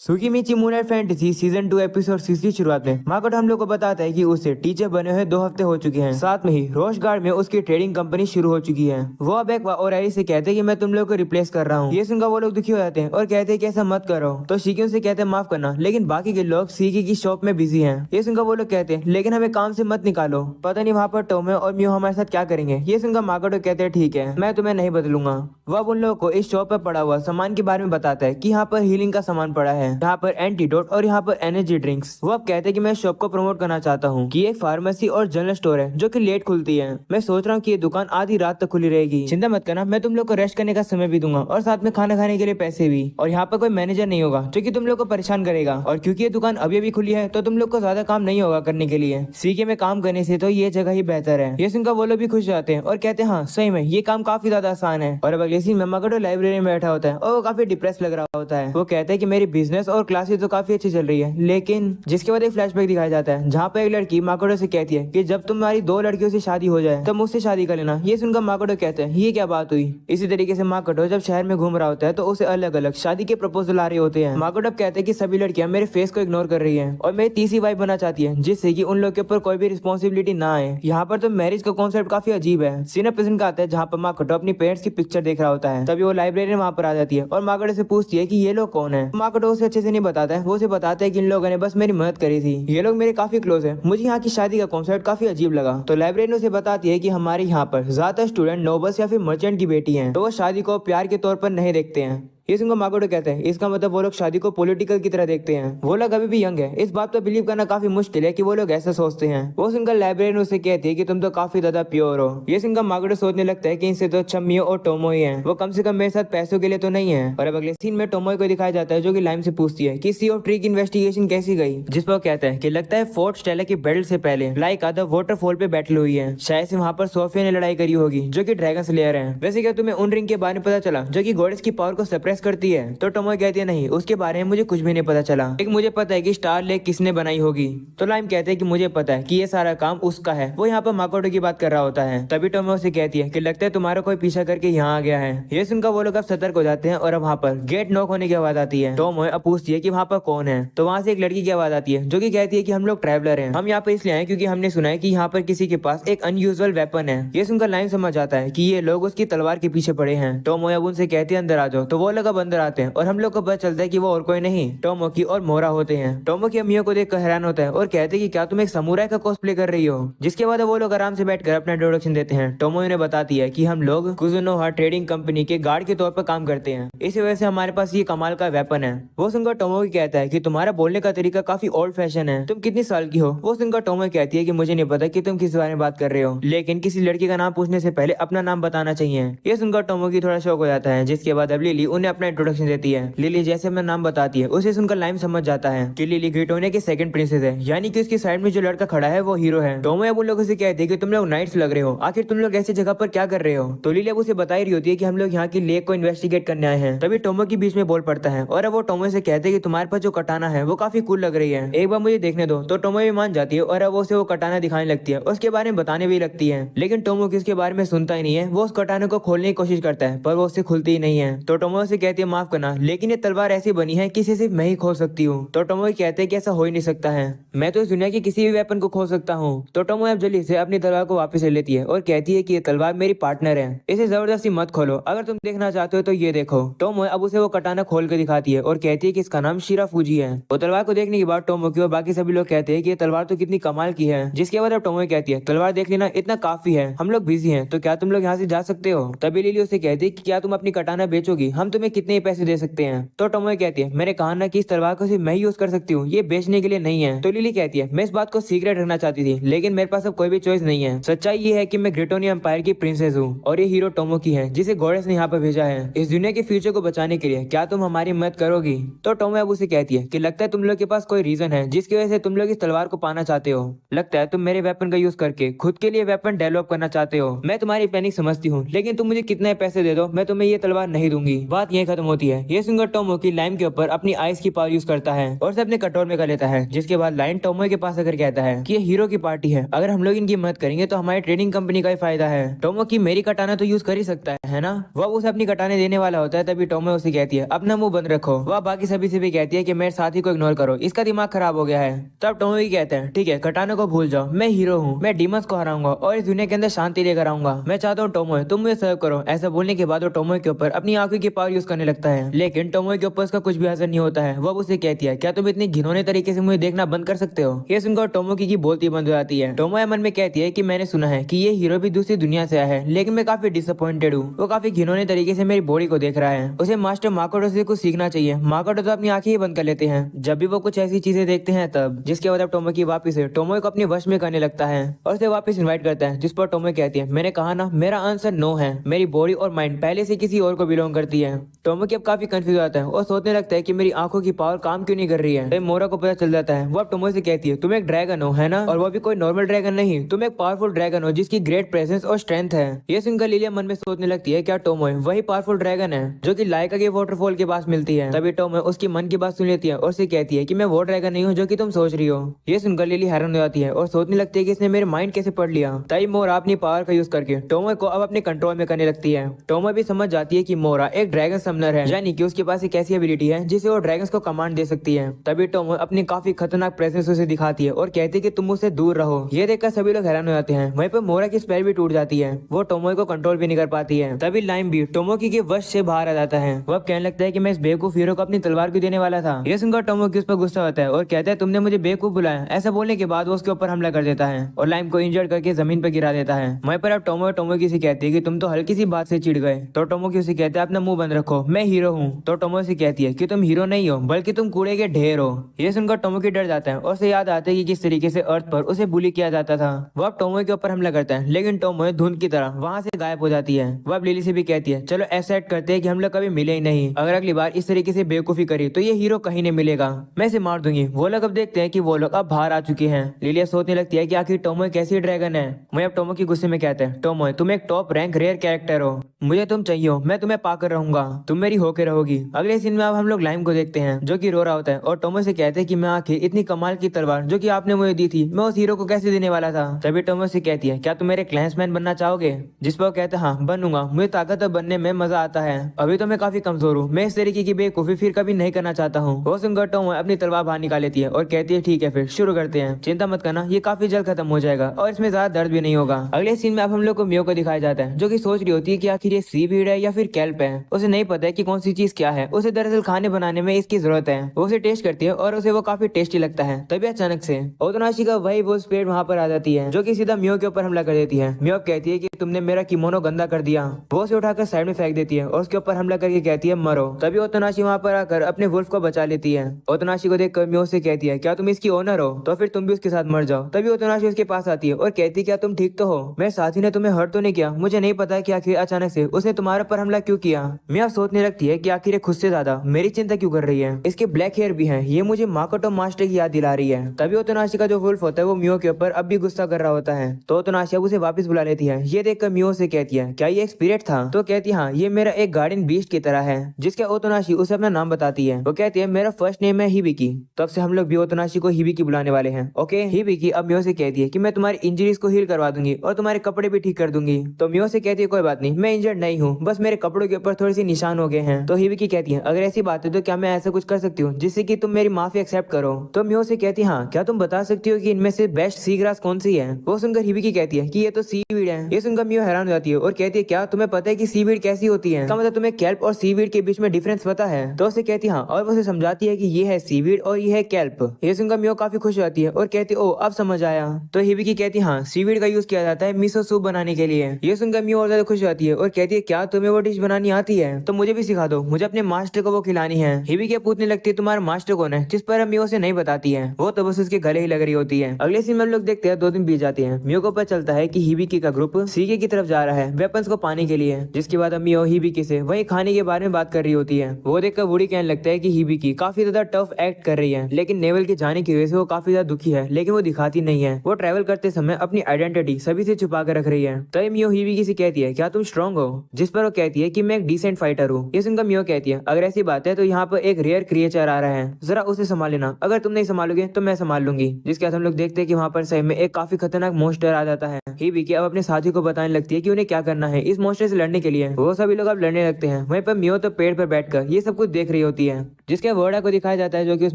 सुकीमिची moonlight fantasy season 2 episode 6 की शुरुआत में माकोटो हम लोग को बताता है कि उसे टीचर बने हुए 2 हफ्ते हो चुके हैं। साथ में ही रोश गार्ड में उसकी ट्रेडिंग कंपनी शुरू हो चुकी है। वो अब एक और एरी से कहते हैं कि मैं तुम लोग को रिप्लेस कर रहा हूँ। ये सुनकर वो लोग दुखी हो जाते हैं और कहते हैं कि ऐसा मत करो। तो शिकी उनसे कहते हैं माफ करना, लेकिन बाकी के लोग शिकी की शॉप में बिजी है। ये सुनकर वो लोग कहते हैं लेकिन हमें काम से मत निकालो, पता नहीं वहाँ पर टोमे और म्यू हमारे साथ क्या करेंगे। ये सुनकर माकोटो कहते हैं ठीक है, मैं तुम्हें नहीं बदलूंगा। वो अब उन लोगों को इस शॉप पर पड़ा हुआ सामान के बारे में बताता है कि यहाँ पर हीलिंग का सामान पड़ा है, यहाँ पर एंटीडोट और यहाँ पर एनर्जी ड्रिंक्स। वो अब कहते हैं कि मैं शॉप को प्रमोट करना चाहता हूँ कि एक फार्मेसी और जनरल स्टोर है जो कि लेट खुलती है। मैं सोच रहा हूँ कि ये दुकान आधी रात तक खुली रहेगी। चिंता मत करना, मैं तुम लोग को रेस्ट करने का समय भी दूंगा और साथ में खाना खाने के लिए पैसे भी। और यहाँ पर कोई मैनेजर नहीं होगा जो कि तुम लोग को परेशान करेगा। और क्योंकि ये दुकान अभी अभी खुली है तो तुम लोग को ज्यादा काम नहीं होगा करने के लिए। सीके में काम करने से तो ये जगह ही बेहतर है। ये सुनकर वो लोग भी खुश जाते हैं और कहते हैं हाँ सही में ये काम काफी ज्यादा आसान है। और अब अगले सीन में माकोटो लाइब्रेरी में बैठा होता है और वो काफी डिप्रेस लग रहा होता है। वो कहता है कि मेरी बिजनेस और क्लासेस तो काफी अच्छी चल रही है, लेकिन जिसके बाद एक फ्लैशबैक दिखाया जाता है जहाँ पे एक लड़की माकोटो से कहती है कि जब तुम्हारी 2 लड़कियों से शादी हो जाए तब मुझसे शादी कर लेना। ये सुनकर माकोटो कहते हैं ये क्या बात हुई। इसी तरीके से माकोटो जब शहर में घूम रहा होता है तो उसे अलग अलग शादी के प्रपोजल आ रहे होते हैं। माकोटो कहते हैं कि सभी लड़कियां मेरे फेस को इग्नोर कर रही है और मेरी तीसरी वाइफ बनना चाहती है जिससे कि उन लोग के ऊपर कोई भी रिस्पॉन्सिबिलिटी ना आए। यहाँ पर तो मैरिज का कॉन्सेप्ट काफी अजीब है। सीन प्रेजेंट का आता है जहाँ पर माकोटो अपनी पेरेंट्स की पिक्चर देख रहा होता है। तभी वो लाइब्रेरी वहाँ पर आ जाती है और माकोटो से पूछती है कि ये लोग कौन है। माकोटो उसे अच्छे से नहीं बताता है। वो उसे बताता है कि इन लोगों ने बस मेरी मदद करी थी, ये लोग मेरे काफी क्लोज है, मुझे यहाँ की शादी का कॉन्सेप्ट काफी अजीब लगा। तो लाइब्रेरी उसे बताती है कि हमारे यहाँ पर ज्यादातर स्टूडेंट नोबल्स या फिर मर्चेंट की बेटी हैं, तो वो शादी को प्यार के तौर पर नहीं देखते हैं। ये सुनकर माकोटो कहते हैं इसका मतलब वो लोग शादी को पॉलिटिकल की तरह देखते हैं। वो लोग अभी भी यंग है, इस बात पर बिलीव करना काफी मुश्किल है कि वो लोग ऐसा सोचते हैं। वो सुनकर लाइब्रेरियन उसे कहती है कि तुम तो काफी ज्यादा प्योर हो। ये सुनकर माकोटो सोचने लगता है कि इनसे तो अच्छा मियो और टोमो ही है, वो कम से कम मेरे साथ पैसों के लिए तो नहीं है। और अब अगले सीन में टोमो को दिखाया जाता है जो कि लाइम से पूछती है कि सी ऑफ ट्री की इन्वेस्टिगेशन कैसी गई, जिस पर वो कहता है कि लगता है फोर्ट स्टेला की बैटल से पहले लाइक आधा वाटरफॉल पे बैटल हुई है, शायद से वहाँ पर सोफिया ने लड़ाई करी होगी जो कि ड्रैगन स्लेयर है। वैसे क्या तुम्हें उन रिंग के बारे में पता चला जो कि गॉडेस की पावर को सप्रेस करती है। तो टोमो कहती है नहीं, उसके बारे में मुझे कुछ भी नहीं पता चला, लेकिन मुझे पता है कि स्टार लेक किसने बनाई होगी। तो लाइम कहते हैं कि मुझे पता है कि ये सारा काम उसका है। वो यहाँ पर माकोटो की बात कर रहा होता है। तभी टोमो से कहती है कि लगता है तुम्हारा कोई पीछा करके यहाँ आ गया है। ये सुनकर वो लोग अब सतर्क हो जाते हैं और अब वहाँ पर गेट नॉक होने की आवाज आती है। टोमो अब पूछती है कि वहाँ पर कौन है। तो वहाँ से एक लड़की की आवाज आती है जो कि कहती है कि हम लोग ट्रैवलर हैं, हम यहाँ पर इसलिए आए क्योंकि हमने सुना है कि यहाँ पर किसी के पास एक अनयूजुअल वेपन है। ये सुनकर लाइम समझ आता है कि ये लोग उसकी तलवार के पीछे पड़े हैं। टोमो अब उनसे कहती है अंदर आ जाओ। तो वो लोग अब अंदर आते हैं और हम लोग को पता चलता है कि वो और कोई नहीं टोमो की और मोरा होते हैं। टोमो की अम्मियों को देखकर हैरान होता है और कहते हैं कि क्या तुम एक समुराई का कॉस्प्ले कर रही हो। जिसके बाद वो लोग आराम से बैठकर अपना इंट्रोडक्शन देते हैं। टोमो उन्हें बताती है कि हम लोग कुजुनोहा ट्रेडिंग कंपनी के गार्ड के तौर पर काम करते हैं, इसी वजह से हमारे पास ये कमाल का वेपन है। वो सुनकर टोमो भी कहता है कि तुम्हारा बोलने का तरीका काफी ओल्ड फैशन है, तुम कितनी साल की हो। वो सुनकर टोमो कहती है कि मुझे नहीं पता कि तुम किस बारे में बात कर रहे हो, लेकिन किसी लड़की का नाम पूछने से पहले अपना नाम बताना चाहिए। ये सुनकर टोमो की थोड़ा शौक हो जाता है। जिसके बाद अब लिली उन्हें अपना इंट्रोडक्शन देती है। लिली जैसे अपना नाम बताती है उसे सुनकर लाइम समझ जाता है कि लिली ग्रिटोनिया की सेकंड प्रिंसेस है, यानी कि उसकी साइड में जो लड़का खड़ा है वो हीरो है। टोमो अब उन लोगों से कहते हैं कि तुम लोग नाइट्स लग रहे हो, आखिर तुम लोग ऐसी जगह पर क्या कर रहे हो। तो लिली अब उसे बता ही रही होती है कि हम लोग यहाँ की लेक को इन्वेस्टिगेट करने आए हैं। तभी टोमो के बीच में बोल पड़ता है और अब वो टोमो से कहते हैं कि तुम्हारे पास जो कटाना है वो काफी कूल लग रही है, एक बार मुझे देखने दो। तो टोमो भी मान जाती है और अब उसे वो कटाना दिखाने लगती है, उसके बारे में बताने भी लगती है। लेकिन टोमो किसके बारे में सुनता ही नहीं है। वो उस कटाने को खोलने की कोशिश करता है पर वो उससे खुलती ही नहीं है। तो टोमो से कहती है माफ करना, लेकिन ये तलवार ऐसी बनी है कि इसे सिर्फ मैं ही खोल सकती हूँ। तो टोमो कहते हैं कि ऐसा हो ही नहीं सकता है, मैं तो इस दुनिया की किसी भी वेपन को खोल सकता हूँ। तो टोमो अब जल्दी से अपनी तलवार को वापस ले लेती है और कहती है कि ये तलवार मेरी पार्टनर है, इसे जबरदस्ती मत खोलो, अगर तुम देखना चाहते हो तो ये देखो। टोमो अब उसे वो कटाना खोल के दिखाती है और कहती है कि इसका नाम शिराफूजी है। वो तलवार को देखने के बाद टोमो की और बाकी सभी लोग कहते हैं कि ये तलवार तो कितनी कमाल की है। जिसके बाद अब टोमो कहती है तलवार देख लेना, इतना काफी है, हम लोग बिजी हैं, तो क्या तुम लोग यहाँ से जा सकते हो। तभी लिली उसे कहती है कि क्या तुम अपनी कटाना बेचोगी, हम तुम्हें कितने पैसे दे सकते हैं। तो टोमो कहती है मैंने कहा ना कि इस तलवार को सिर्फ मैं ही यूज कर सकती हूँ, ये बेचने के लिए नहीं है। तो लिली कहती है मैं इस बात को सीक्रेट रखना चाहती थी, लेकिन मेरे पास अब कोई भी चॉइस नहीं है। सच्चाई ये है कि मैं ग्रिटोनिया एम्पायर की प्रिंसेस हूँ और ये हीरो टोमो की है जिसे गॉडेस ने यहाँ पर भेजा है इस दुनिया के फ्यूचर को बचाने के लिए। क्या तुम हमारी मदद करोगी। तो टोमो अब उसे कहती है कि लगता है तुम लोग के पास कोई रीजन है जिसकी वजह से तुम लोग इस तलवार को पाना चाहते हो। लगता है तुम मेरे वेपन का यूज करके खुद के लिए वेपन डेवलप करना चाहते हो। मैं तुम्हारी प्लानिंग समझती हूँ, लेकिन तुम मुझे कितने पैसे दे दो मैं तुम्हें ये तलवार नहीं दूंगी। बात यह यही खत्म होती है। ये सुनकर टोमो की लाइम के ऊपर अपनी आइस की पावर यूज करता है और उसे अपने कटोर में कर लेता है, जिसके बाद लाइन टोमो के पास आकर कहता है कि ये हीरो की पार्टी है, अगर हम लोग इनकी मदद करेंगे तो हमारी ट्रेडिंग कंपनी का ही फायदा है। टोमो की मेरी कटाना तो यूज कर ही सकता है ना। वह उसे अपनी कटाने देने वाला होता है, तभी टोमो उसे कहती है अपना मुंह बंद रखो। वह बाकी सभी से भी कहती है कि मेरे साथी को इग्नोर करो, इसका दिमाग खराब हो गया है। तब टोमो भी कहते हैं ठीक है, कटाने को भूल जाओ, मैं हीरो हूँ, मैं डीमंस को हराऊंगा और इस दुनिया के अंदर शांति लेकर आऊंगा। मैं चाहता हूँ टोमो तुम मुझे सर्व करो। ऐसा बोलने के बाद वो टोमो के ऊपर अपनी आंखों की पावर यूज करने लगता है, लेकिन टोमो के ऊपर उसका कुछ भी असर नहीं होता है। वह उसे कहती है क्या तुम इतनी घिनौने तरीके से मुझे देखना बंद कर सकते हो। ये सुनकर टोमो की बोलती बंद हो जाती है। टोमो मन में कहती है कि मैंने सुना है कि ये हीरो भी दूसरी दुनिया से आया है, लेकिन मैं काफी डिसअपॉइंटेड हूँ। वो काफी घिनौने तरीके से मेरी बॉडी को देख रहा है। उसे मास्टर माकोटो से कुछ सीखना चाहिए। माकोटो तो अपनी आंखें ही बंद कर लेते हैं जब भी वो कुछ ऐसी चीजें देखते हैं तब। जिसके बाद अब टोमो की वापिस से टोमो को अपने वश में करने लगता है और उसे वापस इन्वाइट करता है, जिस पर टोमो कहती है मैंने कहा ना मेरा आंसर नो है, मेरी बॉडी और माइंड पहले से किसी और को बिलोंग करती है। टोमो की अब काफी कंफ्यूज आता है और सोचने लगता है कि मेरी आंखों की पावर काम क्यों नहीं कर रही है। तो मोरा को पता चल जाता है। वो अब टोमो से कहती है तुम एक ड्रैगन हो है ना, और वो भी कोई नॉर्मल ड्रैगन नहीं, तुम एक पावरफुल ड्रैगन हो जिसकी ग्रेट प्रेजेंस और स्ट्रेंथ है। ये सुनकर लिलिया मन में सोचने लगती है क्या टोमो वही पावरफुल ड्रैगन है जो कि लाइका के वाटरफॉल के पास मिलती है। तभी टोमो उसकी मन की बात सुन लेती है और उसे कहती है कि मैं वो ड्रैगन नहीं हूँ जो कि तुम सोच रही हो। ये सुनकर लिली हैरान हो जाती है और सोचने लगती है कि इसने मेरे माइंड कैसे पढ़ लिया। तभी मोरा अपनी पावर का यूज करके टोमो को अब अपने कंट्रोल में करने लगती है। टोमो भी समझ जाती है कि मोरा एक ड्रैगन समनर है, यानी कि उसके पास एक ऐसी एबिलिटी है जिसे वो ड्रैगन्स को कमांड दे सकती है। तभी टोमो अपनी काफी खतरनाक प्रेजेंस उसे दिखाती है और कहती है कि तुम मुझसे दूर रहो। ये देखकर सभी लोग हैरान हो जाते हैं। वहीं पर मोरा की स्पेल भी टूट जाती है, वो टोमो को कंट्रोल भी नहीं कर पाती है। तभी लाइम भी टोमो के वश से बाहर आ जाता है। वो अब कहने लगता है कि मैं इस बेवकूफ हीरो को अपनी तलवार क्यों देने वाला था। ये सुनकर टोमो उस पर गुस्सा होता है और कहता है तुमने मुझे बेवकूफ बुलाया। ऐसा बोलने के बाद वो उसके ऊपर हमला कर देता है और लाइम को इंजर्ड करके जमीन पर गिरा देता है। वहीं पर अब टोमो की से कहती है कि तुम तो हल्की सी बात से चिढ़ गए। तो टोमो की उसे कहता है अपना मुंह बंद रखो, मैं हीरो हूँ। तो टोमो से कहती है कि तुम हीरो नहीं हो बल्कि तुम कूड़े के ढेर हो। ये सुनकर टोमो की डर जाता है और उसे याद आता है कि किस तरीके से अर्थ पर उसे बुली किया जाता था। वो अब टोमो के ऊपर हमला करता है, लेकिन टोमो धुंध की तरह वहां से गायब हो जाती है। वो अब लिली से भी कहती है चलो ऐसा एक्ट करते हैं कि हम लोग कभी मिले ही नहीं, अगर अगली बार इस तरीके से बेवकूफी करी तो ये हीरो कहीं नहीं मिलेगा, मैं इसे मार दूंगी। वो लोग अब देखते हैं कि वो लोग अब बाहर आ चुके हैं। लिलिया सोचने लगती है कि आखिर टोमो कैसी ड्रैगन है। मैं अब टोमो की गुस्से में कहते हैं टोमो तुम एक टॉप रैंक रेयर कैरेक्टर हो, मुझे तुम चाहिए हो, मैं तुम्हें पाकर रहूंगा, तुम मेरी होके रहोगी। अगले सीन में अब हम लोग लाइम को देखते हैं जो कि रो रहा होता है और टोमो से कहते हैं कि मैं आखिर इतनी कमाल की तलवार जो कि आपने मुझे दी थी मैं उस हीरो को कैसे देने वाला था। तभी टोमो से कहती है क्या तुम मेरे क्लैंसमैन बनना चाहोगे, जिस पर वो कहते हैं हाँ बनूंगा, मुझे ताकतवर बनने में मजा आता है, अभी तो मैं काफी कमजोर हूँ, मैं इस तरीके की बेवकूफी फिर कभी नहीं करना चाहता हूँ। वो सुनकर टोमो अपनी तलवार बाहर निकाल लेती है और कहती है ठीक है फिर शुरू करते हैं, चिंता मत करना ये काफी जल्द खत्म हो जाएगा और इसमें ज्यादा दर्द भी नहीं होगा। अगले सीन में अब हम लोग को मियो को दिखाया जाता है जो कि सोच रही होती है कि आखिर ये सीवीड है या फिर कैल्प है। उसे नहीं पता है कि कौन सी चीज क्या है, उसे दरअसल खाने बनाने में इसकी जरूरत है। वो उसे टेस्ट करती है और उसे वो काफी टेस्टी लगता है। तभी अचानक से ओतोनाशी का वही वो स्पिरिट वहाँ पर आ जाती है जो कि सीधा मियो के ऊपर हमला कर देती है। मियो कहती है कि तुमने मेरा किमोनो गंदा कर दिया। वो उसे उठाकर साइड में फेंक देती है और उसके ऊपर हमला करके कहती है मरो। तभी ओतोनाशी वहाँ पर आकर अपने वुल्फ को बचा लेती है। ओतोनाशी को देखकर मियो से कहती है क्या तुम इसकी ओनर हो, तो फिर तुम भी उसके साथ मर जाओ। तभी ओतोनाशी उसके पास आती है और कहती है क्या तुम ठीक तो हो, मेरे साथी ने तुम्हें हर्ट तो नहीं किया, मुझे नहीं पता कि आखिर अचानक से उसने तुम्हारे पर हमला क्यों किया। मियो सोचने लगती है कि आखिर खुद से ज्यादा मेरी चिंता क्यों कर रही है, इसके ब्लैक हेयर भी है, ये मुझे माकोटो मास्टर की याद दिला रही है। तभी ओतोनाशी का जो वुल्फ होता है वो मियो के ऊपर अब भी गुस्सा कर रहा होता है। तो ओतोनाशी उसे वापस बुला लेती है। ये देखकर मियो से कहती है क्या ये एक स्पिरिट था, तो कहती है हाँ ये मेरा एक गार्डन बीस्ट की तरह है। जिसके ओतोनाशी उसे अपना नाम बताती है। वो कहती है मेरा फर्स्ट नेम है हिबिकी। तब से हम लोग भी ओतोनाशी को हिबिकी बुलाने वाले हैं। ओके हिबिकी अब मियो से कहती है कि मैं तुम्हारी इंजरीज को हील करवा दूंगी और तुम्हारे कपड़े भी ठीक कर दूंगी। तो मियो से कहती है कोई बात नहीं, मैं इंजर्ड नहीं हूँ, बस मेरे कपड़ों के ऊपर थोड़ी सी निशान हो गए हैं। तो हिबिकी कहती है अगर ऐसी बात है तो क्या मैं ऐसा कुछ कर सकती हूँ जिससे कि तुम मेरी माफी एक्सेप्ट करो। तो मियो से कहती है हाँ क्या तुम बता सकती हो कि इनमें से बेस्ट सी ग्रास कौन सी है। वो सुनकर हिबिकी कहती है कि ये तो सीवीड है। ये सुनकर मियो हैरान हो जाती है और कहती है क्या तुम्हें पता है कि सीवीड कैसी होती है, मतलब तुम्हें कैल्प और सीवीड के बीच में डिफरेंस पता है। तो उसे कहती है हाँ और वो उसे समझाती है कि ये है सीवीड और ये है कैल्प। ये सुनकर मियो काफी खुश हो जाती है और कहती है ओ अब समझ आया। तो हिबिकी कहती है हाँ सीवीड का यूज किया जाता है मिसो सूप बनाने के लिए। ये सुनकर मियो और ज्यादा खुश हो जाती है और कहती है क्या तुम्हें वो डिश बनानी आती है, तो मुझे भी सिखा दो, मुझे अपने मास्टर को वो खिलानी है। हिबिकी पूछने लगती है तुम्हारा मास्टर कौन है, जिस पर मियो से नहीं बताती है। वो तो बस उसके गले ही लग रही होती है। अगले सीन में हम लोग देखते हैं 2 दिन बीत जाते हैं। मियो को पता चलता है कि हिबिकी का ग्रुप सीगे की तरफ जा रहा है वेपन्स को पाने के लिए। जिसके बाद अब मियो हिबिकी से वही खाने के बारे में बात कर रही होती है। वो देखकर वुडी कहने लगता है कि हिबिकी काफी ज्यादा टफ एक्ट कर रही है, लेकिन नेवल के जाने की वजह से वो काफी ज्यादा दुखी है, लेकिन वो दिखाती नहीं है। वो ट्रैवल करते समय अपनी आइडेंटिटी सभी से छुपा कर रख रही है। तभी मियो हिबिकी से कहती है क्या तुम स्ट्रांग हो, जिस पर वो कहती है कि मैं एक डिसेंट फाइटर करूँ। ये सुनकर मियो कहती है अगर ऐसी बात है तो यहाँ पर एक रेयर क्रिएचर आ रहा है, जरा उसे संभाल लेना, अगर तुम नहीं संभालोगे तो मैं संभाल लूंगी। जिसके बाद हम लोग देखते हैं कि वहाँ पर सही में एक काफी खतरनाक मॉन्स्टर आ जाता है। हिबिकी अब अपने साथी को बताने लगती है कि उन्हें क्या करना है इस मॉन्स्टर से लड़ने के लिए। वो सभी लोग अब लड़ने लगते हैं। वहीं पर मियो तो पेड़ पर बैठकर ये सब कुछ देख रही होती है। जिसके वर्डा को दिखाया जाता है जो कि उस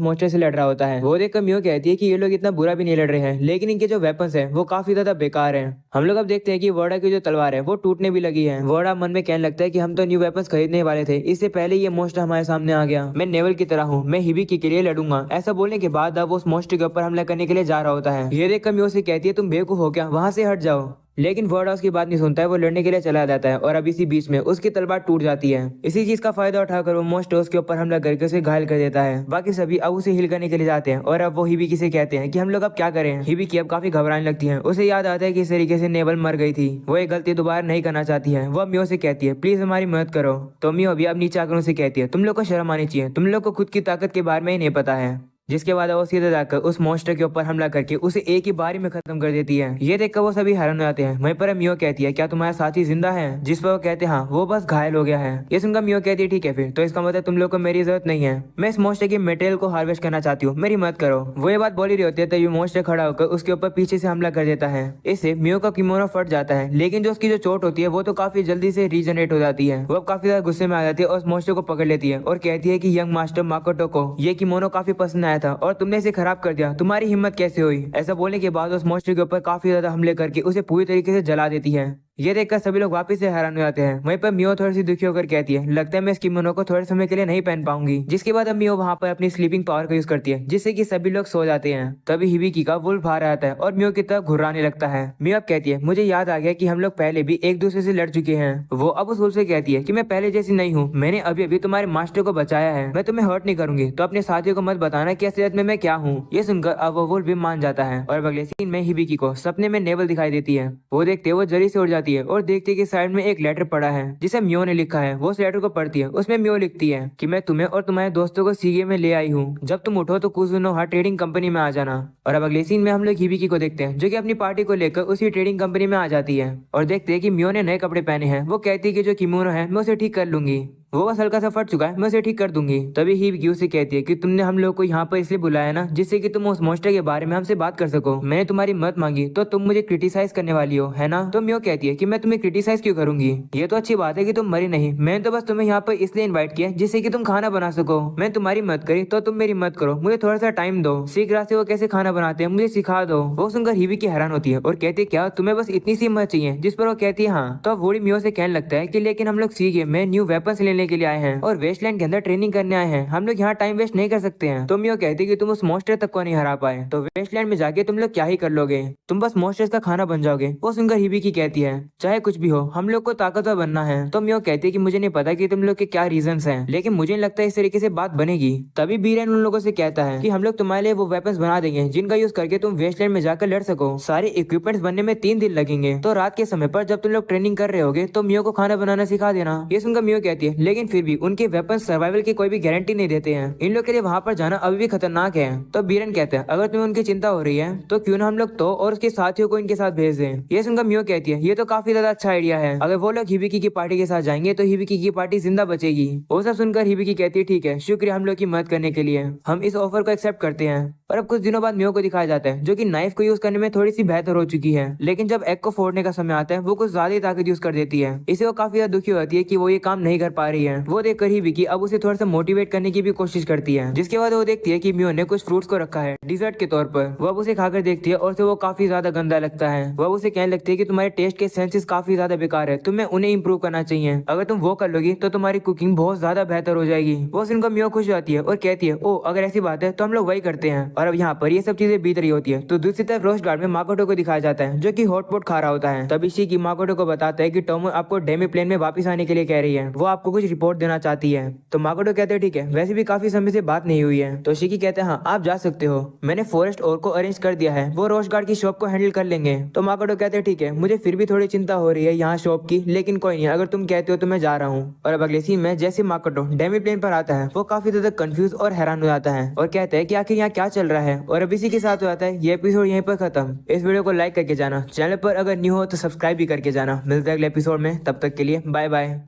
मॉन्स्टर से लड़ रहा होता है। वो देखकर मियो कहती है कि ये लोग इतना बुरा भी नहीं लड़ रहे हैं, लेकिन इनके जो वेपन्स है वो काफी ज्यादा बेकार है। हम लोग अब देखते हैं कि वर्डा की जो तलवार है वो टूटने भी लगी है। वर्डा मन में कहने लगता है कि हम तो न्यू वेपन्स खरीदने वाले थे, इससे पहले ये मॉन्स्टर हमारे सामने आ गया। मैं नेवल की तरह हूँ, मैं हिबिकी के लिए लड़ूंगा। ऐसा बोलने के बाद अब उस मॉन्स्टर के ऊपर हमला करने के लिए जा रहा होता है। ये देखकर मियो से कहती है तुम बेवकूफ हो क्या, वहां से हट जाओ। लेकिन वर्डा उसकी बात नहीं सुनता है। वो लड़ने के लिए चला जाता है और अब इसी बीच में उसकी तलवार टूट जाती है। इसी चीज का फायदा उठाकर वो मॉन्स्टर उसके ऊपर हमला करके उसे घायल कर देता है। बाकी सभी अब उसे हिल करने के लिए जाते हैं और अब वो हिबिकी से कहते हैं कि हम लोग अब क्या करें। हिबिकी अब काफी घबराने लगती है। उसे याद आता है कि इस तरीके से नेवल मर गई थी। वो एक गलती दोबारा नहीं करना चाहती है। वो मियो से कहती है प्लीज हमारी मदद करो। तो मियो भी अब नीचे आकर उसे कहती है तुम लोग को शर्म आनी चाहिए, तुम लोग को खुद की ताकत के बारे में ही नहीं पता है। जिसके बाद वो सीधे जाकर उस मॉन्स्टर के ऊपर हमला करके उसे एक ही बारी में खत्म कर देती है। ये देखकर वो सभी हैरान हो जाते हैं। वहीं पर मियो कहती है क्या तुम्हारा साथी जिंदा है? जिस पर वो कहते हैं हाँ वो बस घायल हो गया है। ये सुनकर मियो कहती है ठीक है फिर तो इसका मतलब तुम लोग को मेरी जरूरत नहीं है। मैं इस मॉन्स्टर की मटेरियल को हार्वेस्ट करना चाहती हूँ, मेरी मदद करो। वो ये बात बोली रही होती है तभी मॉन्स्टर खड़ा होकर उसके ऊपर पीछे से हमला कर देता है। इससे मियो का किमोनो फट जाता है, लेकिन जो उसकी जो चोट होती है वो तो काफी जल्दी से रीजनरेट हो जाती है। वो काफी ज्यादा गुस्से में आ जाती है और उस मॉन्स्टर को पकड़ लेती है और कहती है कि यंग मास्टर माकोटो को ये किमोनो काफी पसंद आया था और तुमने इसे खराब कर दिया, तुम्हारी हिम्मत कैसे हुई? ऐसा बोलने के बाद उस मॉन्स्टर के ऊपर काफी ज्यादा हमले करके उसे पूरी तरीके से जला देती है। ये देखकर सभी लोग वापस से हैरान हो जाते हैं। वहीं पर मियो थोड़ी सी दुखी होकर कहती है लगता है मैं इस किमोनो को थोड़े समय के लिए नहीं पहन पाऊंगी। जिसके बाद अब मियो वहाँ पर अपनी स्लीपिंग पावर का यूज करती है जिससे कि सभी लोग सो जाते हैं। तभी हिबिकी का वुल्फ बाहर आता है और मियो की तरफ घुर्राने लगता है। मियो अब कहती है मुझे याद आ गया कि हम लोग पहले भी एक दूसरे से लड़ चुके हैं। वो अब उस वुल्फ से कहती है कि मैं पहले जैसी नहीं हूँ, मैंने अभी अभी तुम्हारे मास्टर को बचाया है, मैं तुम्हें हर्ट नहीं करूंगी, तो अपने साथियों को मत बताना कि असलियत में मैं क्या हूँ। ये सुनकर अब वो वुल्फ भी मान जाता है और अगले सीन में हिबिकी को सपने में नेवल दिखाई देती है। वो देखते वो जरी से उड़ जाती है और देखती है साइड में एक लेटर पड़ा है जिसे मियो ने लिखा है। वो उस लेटर को पढ़ती है। उसमें मियो लिखती है कि मैं तुम्हें और तुम्हारे दोस्तों को सीगे में ले आई हूँ, जब तुम उठो तो कुजुनोहा ट्रेडिंग कंपनी में आ जाना। और अब अगले सीन में हम लोग हिबिकी को देखते हैं जो कि अपनी पार्टी को लेकर उसी ट्रेडिंग कंपनी में आ जाती है और देखते हैं कि मियो ने नए कपड़े पहने हैं। वो कहती है कि जो किमोनो है मैं उसे ठीक कर लूंगी, वो बस हल्का सा फट चुका है, मैं उसे ठीक कर दूंगी। तभी हिबिकी उसे कहती है कि तुमने हम लोग को यहाँ पर इसलिए बुलाया ना जिससे कि तुम उस मॉन्स्टर के बारे में हमसे बात कर सको। मैंने तुम्हारी मदद मांगी तो तुम मुझे क्रिटिसाइज करने वाली हो, है ना? तो मियो कहती है कि मैं तुम्हें क्रिटिसाइज क्यों करूंगी, ये तो अच्छी बात है कि तुम मरी नहीं, मैंने तो बस तुम्हें यहाँ पर इसलिए इन्वाइट किया जिससे कि तुम खाना बना सको। मैं तुम्हारी मदद करी तो तुम मेरी मदद करो, मुझे थोड़ा सा टाइम दो, सीख रहा से वो कैसे खाना बनाते हैं मुझे सिखा दो। वो सुनकर हिबिकी हैरान होती है और कहती है क्या तुम्हें बस इतनी सी मदद चाहिए? जिस पर वो कहती है हाँ। तो वोडी मियो से कहने लगता है कि लेकिन हम लोग सीगे में न्यू वेपन्स लेने के लिए आए हैं और वेस्टलैंड के अंदर ट्रेनिंग करने आए हैं, हम लोग यहाँ टाइम वेस्ट नहीं कर सकते हैं। तो मियो कहती है कि तुम उस मॉन्स्टर तक को नहीं हरा पाए तो वेस्टलैंड में जाके तुम लोग क्या ही कर लोगे, तुम बस मॉन्स्टर्स का खाना बन जाओगे। वो सुनकर हिबिकी कहती है चाहे कुछ भी हो हम लोग को ताकतवर बनना है। तो मियो कहती है कि मुझे नहीं पता कि तुम लोग के क्या रीजंस हैं, लेकिन मुझे नहीं लगता इस तरीके से बात बनेगी। तभी बीरेन उन लोगों से कहता है कि हम लोग तुम्हारे लिए वो वेपन्स बना देंगे जिनका यूज करके तुम वेस्टलैंड में जाकर लड़ सको। सारे इक्विपमेंट्स बनने में 3 दिन लगेंगे, तो रात के समय पर जब तुम लोग ट्रेनिंग कर रहे होगे तो मियो को खाना बनाना सिखा देना। ये सुनकर मियो कहती है लेकिन फिर भी उनके वेपन्स सर्वाइवल की कोई भी गारंटी नहीं देते हैं, इन लोग के लिए वहाँ पर जाना अभी भी खतरनाक है। तो बीरन कहते हैं अगर तुम्हें उनकी चिंता हो रही है तो क्यों ना हम लोग तो और उसके साथियों को इनके साथ भेज दें। ये सुनकर मियो कहती है ये तो काफी ज्यादा अच्छा आइडिया है, अगर वो लोग हिबिकी की पार्टी के साथ जाएंगे तो हिबिकी की पार्टी जिंदा बचेगी। वो सब सुनकर हिबिकी कहती है ठीक है, शुक्रिया हम लोग की मदद करने के लिए, हम इस ऑफर को एक्सेप्ट करते हैं। और अब कुछ दिनों बाद मियो को दिखाया जाता है जो कि नाइफ को यूज करने में थोड़ी सी बेहतर हो चुकी है, लेकिन जब एग को फोड़ने का समय आता है वो कुछ ज्यादा ताकत यूज कर देती है। इसे वो काफी ज्यादा दुखी होती है कि वो ये काम नहीं कर पा रही है। वो देखकर हिबिकी अब उसे थोड़ा सा मोटिवेट करने की भी कोशिश करती है। जिसके बाद वो देखती है कि मियो ने कुछ फ्रूट्स को रखा है डिजर्ट के तौर पर। वो अब उसे खाकर देखती है और उसे वो काफी ज्यादा गंदा लगता है। वो उसे कहने लगती है कि तुम्हारे टेस्ट के सेंसेस काफी ज्यादा बेकार है, तुम्हें उन्हें इंप्रूव करना चाहिए, अगर तुम वो कर लोगी तो तुम्हारी कुकिंग बहुत ज्यादा बेहतर हो जाएगी। वो सुनकर मियो खुश जाती है और कहती है ओ अगर ऐसी बात है तो हम लोग वही करते हैं। और अब यहाँ पर ये सब चीजें बीत रही होती है तो दूसरी तरफ रोस्ट गार्ड में माकोटो को दिखाया जाता है जो कि हॉटपॉट खा रहा होता है। तभी शिकी माकोटो को बताता है कि टोमो आपको डेमी प्लेन में वापस आने के लिए कह रही है, वो आपको कुछ रिपोर्ट देना चाहती है। तो माकोटो कहते हैं ठीक है, वैसे भी काफी समय से बात नहीं हुई है। तो शिकी कहते हैं हाँ आप जा सकते हो, मैंने फॉरेस्ट और को अरेंज कर दिया है, वो रोस्ट गार्ड की शॉप को हैंडल कर लेंगे। तो माकोटो कहते हैं ठीक है, मुझे फिर भी थोड़ी चिंता हो रही है यहाँ शॉप की, लेकिन कोई नहीं, अगर तुम कहते हो तो मैं जा रहा हूँ। और अब अगले सीन में जैसे माकोटो डेमी प्लेन पर आता है वो काफी ज्यादा कंफ्यूज और हैरान हो जाता है और कहता है कि आखिर यहाँ क्या चल रहा है। और अब इसी के साथ हो जाता है ये एपिसोड यहीं पर खत्म। इस वीडियो को लाइक करके जाना, चैनल पर अगर न्यू हो तो सब्सक्राइब भी करके जाना। मिलते हैं अगले एपिसोड में, तब तक के लिए बाय बाय।